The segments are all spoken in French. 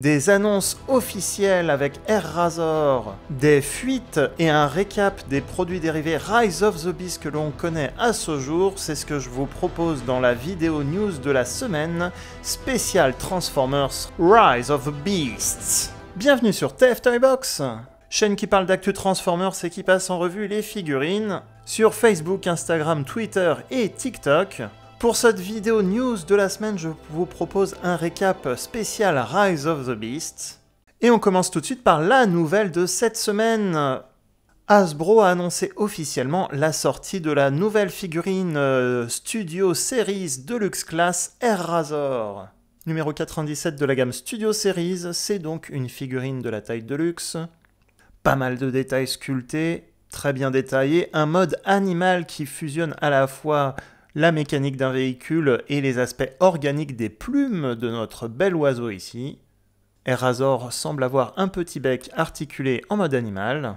Des annonces officielles avec Air Razor, des fuites et un récap des produits dérivés Rise of the Beast que l'on connaît à ce jour, c'est ce que je vous propose dans la vidéo news de la semaine, spéciale Transformers Rise of the Beasts. Bienvenue sur TF Toybox, chaîne qui parle d'actu Transformers et qui passe en revue les figurines, sur Facebook, Instagram, Twitter et TikTok. Pour cette vidéo news de la semaine, je vous propose un récap spécial Rise of the Beasts. Et on commence tout de suite par la nouvelle de cette semaine. Hasbro a annoncé officiellement la sortie de la nouvelle figurine Studio Series Deluxe Class Air Razor. Numéro 97 de la gamme Studio Series, c'est donc une figurine de la taille Deluxe. Pas mal de détails sculptés, très bien détaillés, un mode animal qui fusionne à la fois la mécanique d'un véhicule et les aspects organiques des plumes de notre bel oiseau ici. Air Razor semble avoir un petit bec articulé en mode animal,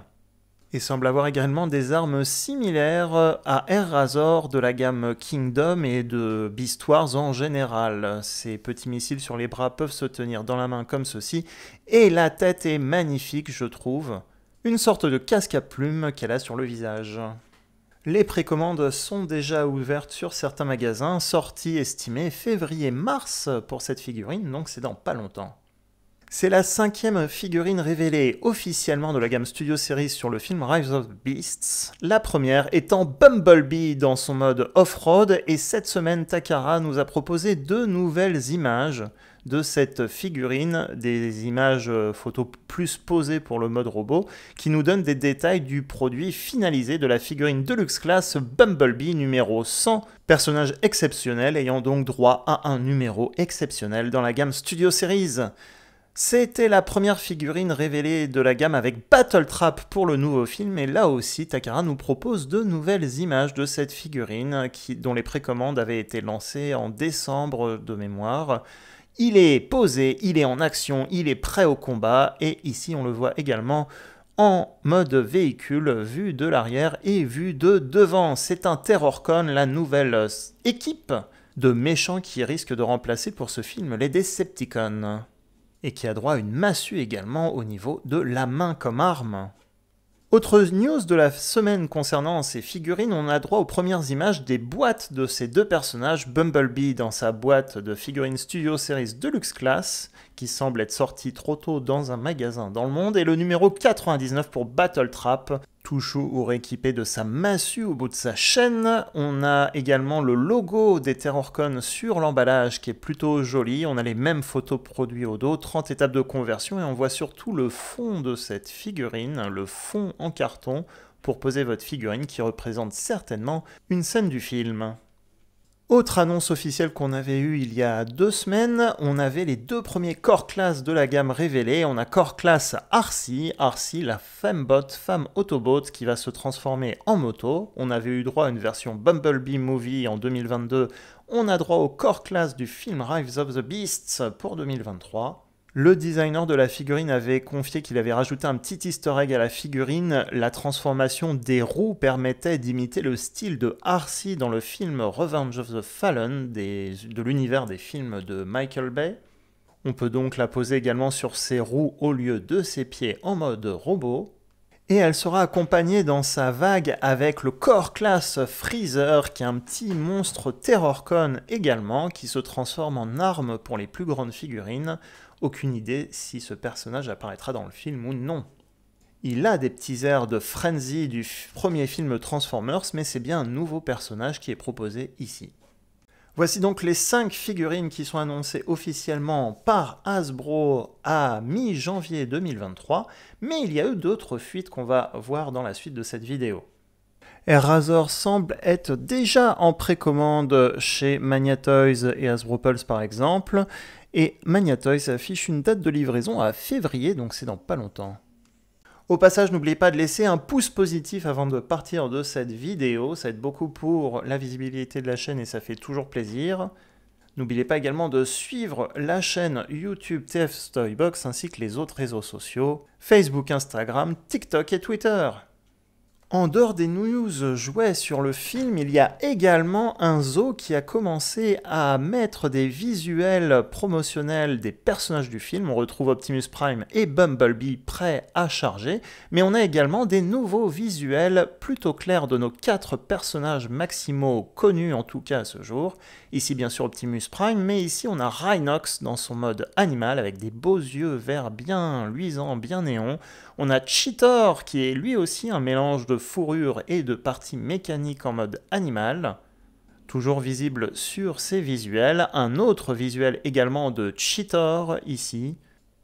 et semble avoir également des armes similaires à Air Razor de la gamme Kingdom et de Beast Wars en général. Ces petits missiles sur les bras peuvent se tenir dans la main comme ceci, et la tête est magnifique je trouve. Une sorte de casque à plumes qu'elle a sur le visage. Les précommandes sont déjà ouvertes sur certains magasins, sortie estimée février-mars pour cette figurine, donc c'est dans pas longtemps. C'est la 5e figurine révélée officiellement de la gamme Studio Series sur le film Rise of the Beasts, la première étant Bumblebee dans son mode off-road, et cette semaine Takara nous a proposé 2 nouvelles images de cette figurine, des images photos plus posées pour le mode robot, qui nous donnent des détails du produit finalisé de la figurine Deluxe Class Bumblebee numéro 100, personnage exceptionnel ayant donc droit à un numéro exceptionnel dans la gamme Studio Series. C'était la première figurine révélée de la gamme avec Battle Trap pour le nouveau film, et là aussi Takara nous propose 2 nouvelles images de cette figurine dont les précommandes avaient été lancées en décembre de mémoire. Il est posé, il est en action, il est prêt au combat, et ici on le voit également en mode véhicule, vue de l'arrière et vue de devant. C'est un Terrorcon, la nouvelle équipe de méchants qui risque de remplacer pour ce film les Decepticons, et qui a droit à une massue également au niveau de la main comme arme. Autre news de la semaine concernant ces figurines, on a droit aux premières images des boîtes de ces 2 personnages, Bumblebee dans sa boîte de figurines Studio Series Deluxe Class, qui semble être sortie trop tôt dans un magasin dans le monde, et le numéro 99 pour Battle Trap, toujours équipé de sa massue au bout de sa chaîne. On a également le logo des Terrorcon sur l'emballage qui est plutôt joli, on a les mêmes photos produits au dos, 30 étapes de conversion, et on voit surtout le fond de cette figurine, le fond en carton, pour poser votre figurine qui représente certainement une scène du film. Autre annonce officielle qu'on avait eue il y a 2 semaines, on avait les 2 premiers Core Class de la gamme révélés. On a Core Class Arcee, la femme Autobot qui va se transformer en moto. On avait eu droit à une version Bumblebee Movie en 2022. On a droit au Core Class du film Rise of the Beasts pour 2023. Le designer de la figurine avait confié qu'il avait rajouté un petit easter egg à la figurine. La transformation des roues permettait d'imiter le style de Arcee dans le film Revenge of the Fallen de l'univers des films de Michael Bay. On peut donc la poser également sur ses roues au lieu de ses pieds en mode robot. Et elle sera accompagnée dans sa vague avec le Core Class Freezer, qui est un petit monstre Terrorcon également, qui se transforme en arme pour les plus grandes figurines. Aucune idée si ce personnage apparaîtra dans le film ou non. Il a des petits airs de Frenzy du premier film Transformers, mais c'est bien un nouveau personnage qui est proposé ici. Voici donc les 5 figurines qui sont annoncées officiellement par Hasbro à mi-janvier 2023, mais il y a eu d'autres fuites qu'on va voir dans la suite de cette vidéo. Air Razor semble être déjà en précommande chez Magnatoys et Hasbro Pulse par exemple, et Magnatoys affiche une date de livraison à février, donc c'est dans pas longtemps. Au passage, n'oubliez pas de laisser un pouce positif avant de partir de cette vidéo, ça aide beaucoup pour la visibilité de la chaîne et ça fait toujours plaisir. N'oubliez pas également de suivre la chaîne YouTube TF Toybox ainsi que les autres réseaux sociaux, Facebook, Instagram, TikTok et Twitter. En dehors des news jouets sur le film, il y a également un zoo qui a commencé à mettre des visuels promotionnels des personnages du film. On retrouve Optimus Prime et Bumblebee prêts à charger, mais on a également des nouveaux visuels plutôt clairs de nos 4 personnages maximaux connus en tout cas à ce jour. Ici bien sûr Optimus Prime, mais ici on a Rhinox dans son mode animal avec des beaux yeux verts bien luisants, bien néons. On a Cheetor qui est lui aussi un mélange de fourrure et de parties mécaniques en mode animal. Toujours visible sur ces visuels. Un autre visuel également de Cheetor ici.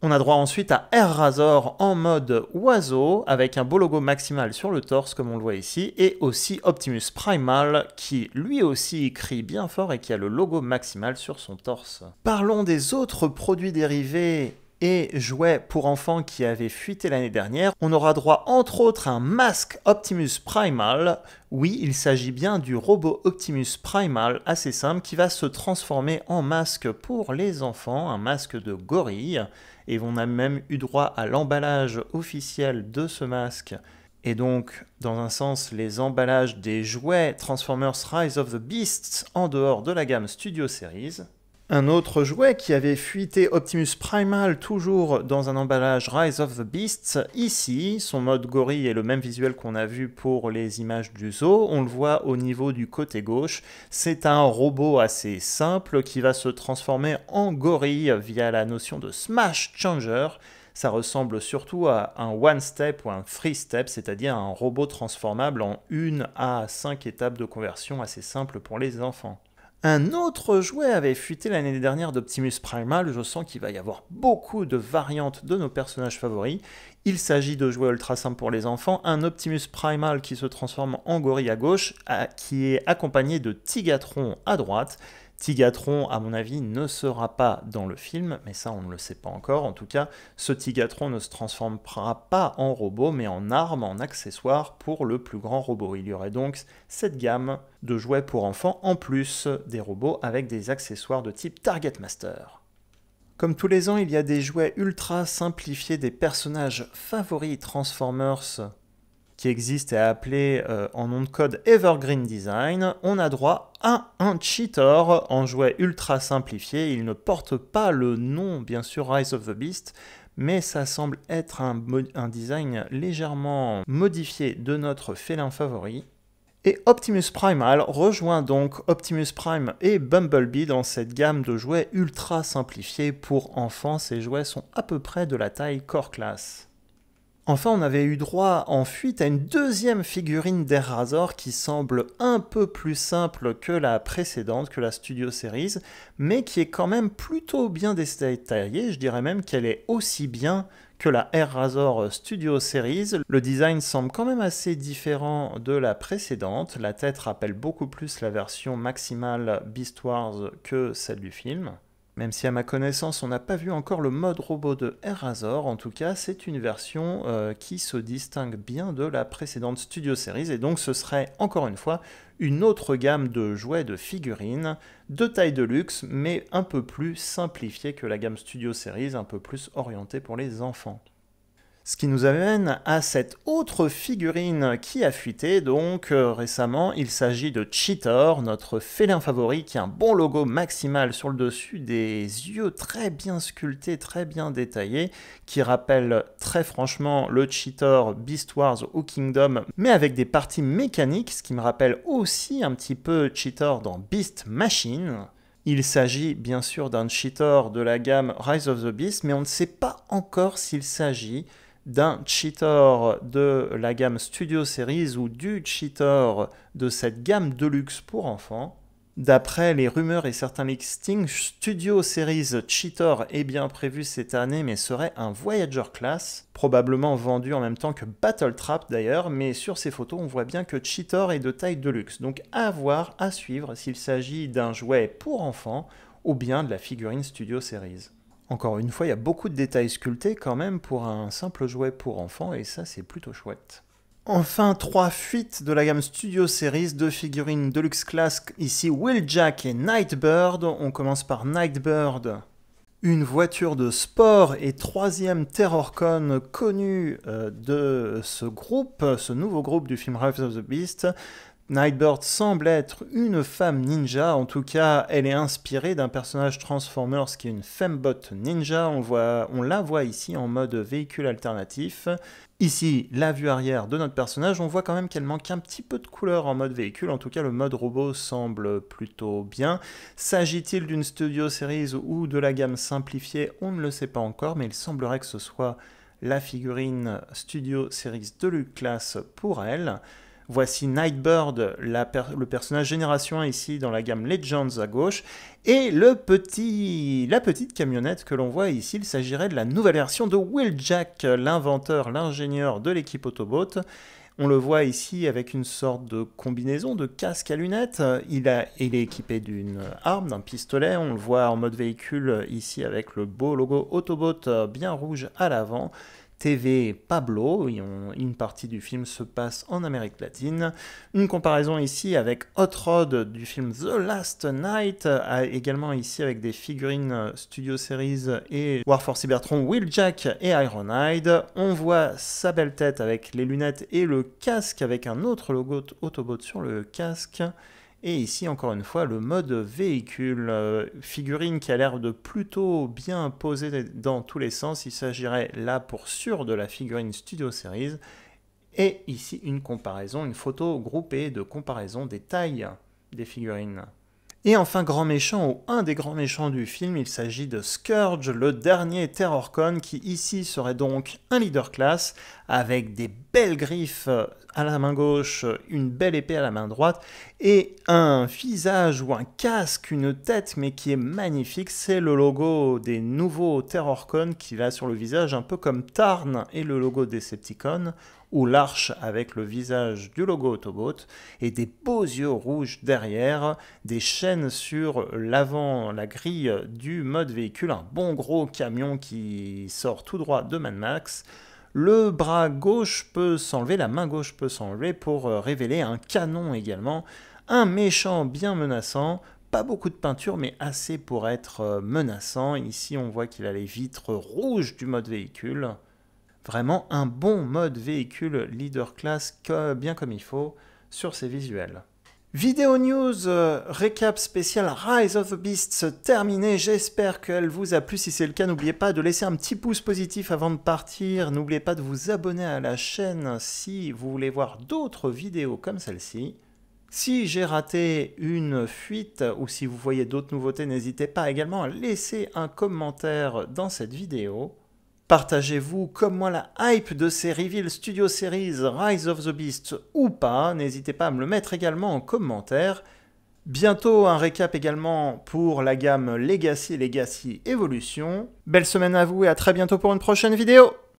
On a droit ensuite à Air Razor en mode oiseau avec un beau logo maximal sur le torse comme on le voit ici. Et aussi Optimus Primal qui lui aussi crie bien fort et qui a le logo maximal sur son torse. Parlons des autres produits dérivés et jouets pour enfants qui avaient fuité l'année dernière. On aura droit entre autres à un masque Optimus Primal. Oui, il s'agit bien du robot Optimus Primal assez simple qui va se transformer en masque pour les enfants, un masque de gorille. Et on a même eu droit à l'emballage officiel de ce masque. Et donc, dans un sens, les emballages des jouets Transformers Rise of the Beasts en dehors de la gamme Studio Series. Un autre jouet qui avait fuité Optimus Primal, toujours dans un emballage Rise of the Beasts. Ici, son mode gorille est le même visuel qu'on a vu pour les images du zoo. On le voit au niveau du côté gauche. C'est un robot assez simple qui va se transformer en gorille via la notion de Smash Changer. Ça ressemble surtout à un one-step ou un three-step, c'est-à-dire un robot transformable en 1 à 5 étapes de conversion assez simple pour les enfants. Un autre jouet avait fuité l'année dernière d'Optimus Primal, je sens qu'il va y avoir beaucoup de variantes de nos personnages favoris. Il s'agit de jouets ultra simples pour les enfants, un Optimus Primal qui se transforme en gorille à gauche, qui est accompagné de Tigatron à droite. Tigatron, à mon avis, ne sera pas dans le film, mais ça on ne le sait pas encore. En tout cas, ce Tigatron ne se transformera pas en robot, mais en arme, en accessoire pour le plus grand robot. Il y aurait donc cette gamme de jouets pour enfants, en plus des robots avec des accessoires de type Target Master. Comme tous les ans, il y a des jouets ultra simplifiés des personnages favoris Transformers qui existe et appelé en nom de code Evergreen Design. On a droit à un Cheetor en jouet ultra simplifié. Il ne porte pas le nom, bien sûr, Rise of the Beast, mais ça semble être un design légèrement modifié de notre félin favori. Et Optimus Primal rejoint donc Optimus Prime et Bumblebee dans cette gamme de jouets ultra simplifiés pour enfants. Ces jouets sont à peu près de la taille Core Class. Enfin, on avait eu droit en fuite à une deuxième figurine d'Air Razor qui semble un peu plus simple que la précédente, que la Studio Series, mais qui est quand même plutôt bien détaillée. Je dirais même qu'elle est aussi bien que la Air Razor Studio Series. Le design semble quand même assez différent de la précédente. La tête rappelle beaucoup plus la version maximale Beast Wars que celle du film. Même si à ma connaissance on n'a pas vu encore le mode robot de Air Razor, en tout cas c'est une version qui se distingue bien de la précédente Studio Series, et donc ce serait encore une fois une autre gamme de jouets de figurines de taille de luxe, mais un peu plus simplifiée que la gamme Studio Series, un peu plus orientée pour les enfants. Ce qui nous amène à cette autre figurine qui a fuité, donc récemment, il s'agit de Cheetor, notre félin favori, qui a un bon logo maximal sur le dessus, des yeux très bien sculptés, très bien détaillés, qui rappelle très franchement le Cheetor Beast Wars ou Kingdom, mais avec des parties mécaniques, ce qui me rappelle aussi un petit peu Cheetor dans Beast Machine. Il s'agit bien sûr d'un Cheetor de la gamme Rise of the Beast, mais on ne sait pas encore s'il s'agit d'un Cheetor de la gamme Studio Series ou du Cheetor de cette gamme de luxe pour enfants. D'après les rumeurs et certains listings, Studio Series Cheetor est bien prévu cette année, mais serait un Voyager Class, probablement vendu en même temps que Battle Trap d'ailleurs, mais sur ces photos on voit bien que Cheetor est de taille de luxe, donc à voir, à suivre s'il s'agit d'un jouet pour enfants ou bien de la figurine Studio Series. Encore une fois, il y a beaucoup de détails sculptés quand même pour un simple jouet pour enfants, et ça c'est plutôt chouette. Enfin, 3 fuites de la gamme Studio Series, 2 figurines Deluxe Class, ici Wheeljack et Nightbird. On commence par Nightbird, Une voiture de sport et troisième Terrorcon connu de ce nouveau groupe du film Rise of the Beast. Nightbird semble être une femme ninja, en tout cas elle est inspirée d'un personnage Transformers qui est une fembot ninja, on la voit ici en mode véhicule alternatif. Ici, la vue arrière de notre personnage, on voit quand même qu'elle manque un petit peu de couleur en mode véhicule, en tout cas le mode robot semble plutôt bien. S'agit-il d'une Studio Series ou de la gamme simplifiée? On ne le sait pas encore, mais il semblerait que ce soit la figurine Studio Series Deluxe Class pour elle. Voici Nightbird, le personnage génération 1 ici dans la gamme Legends à gauche, et la petite camionnette que l'on voit ici, il s'agirait de la nouvelle version de Wheeljack, l'inventeur, l'ingénieur de l'équipe Autobot. On le voit ici avec une sorte de combinaison de casque à lunettes, il est équipé d'une arme, d'un pistolet, on le voit en mode véhicule ici avec le beau logo Autobot bien rouge à l'avant. TV Pablo, une partie du film se passe en Amérique latine. Une comparaison ici avec Hot Rod du film The Last Night, également ici avec des figurines Studio Series et War for Cybertron, Wheeljack et Ironhide. On voit sa belle tête avec les lunettes et le casque avec un autre logo Autobot sur le casque. Et ici, encore une fois, le mode véhicule, figurine qui a l'air de plutôt bien poser dans tous les sens. Il s'agirait là pour sûr de la figurine Studio Series. Et ici, une comparaison, une photo groupée de comparaison des tailles des figurines. Et enfin, grand méchant, ou un des grands méchants du film, il s'agit de Scourge, le dernier Terrorcon, qui ici serait donc un leader class, avec des belles griffes à la main gauche, une belle épée à la main droite, et un visage ou un casque, une tête, mais qui est magnifique. C'est le logo des nouveaux Terrorcon qu'il a sur le visage, un peu comme Tarn et le logo Decepticon, ou l'arche avec le visage du logo Autobot, et des beaux yeux rouges derrière, des chaînes sur l'avant, la grille du mode véhicule, un bon gros camion qui sort tout droit de Mad Max. Le bras gauche peut s'enlever, la main gauche peut s'enlever pour révéler un canon également, un méchant bien menaçant, pas beaucoup de peinture mais assez pour être menaçant. Ici on voit qu'il a les vitres rouges du mode véhicule. Vraiment un bon mode véhicule leader class bien comme il faut sur ces visuels. Vidéo news, récap spécial Rise of the Beasts terminé, j'espère qu'elle vous a plu. Si c'est le cas, n'oubliez pas de laisser un petit pouce positif avant de partir. N'oubliez pas de vous abonner à la chaîne si vous voulez voir d'autres vidéos comme celle-ci. Si j'ai raté une fuite ou si vous voyez d'autres nouveautés, n'hésitez pas également à laisser un commentaire dans cette vidéo. Partagez-vous comme moi la hype de ces Reveal Studio Series Rise of the Beast ou pas, n'hésitez pas à me le mettre également en commentaire. Bientôt un récap également pour la gamme Legacy et Legacy Evolution. Belle semaine à vous et à très bientôt pour une prochaine vidéo.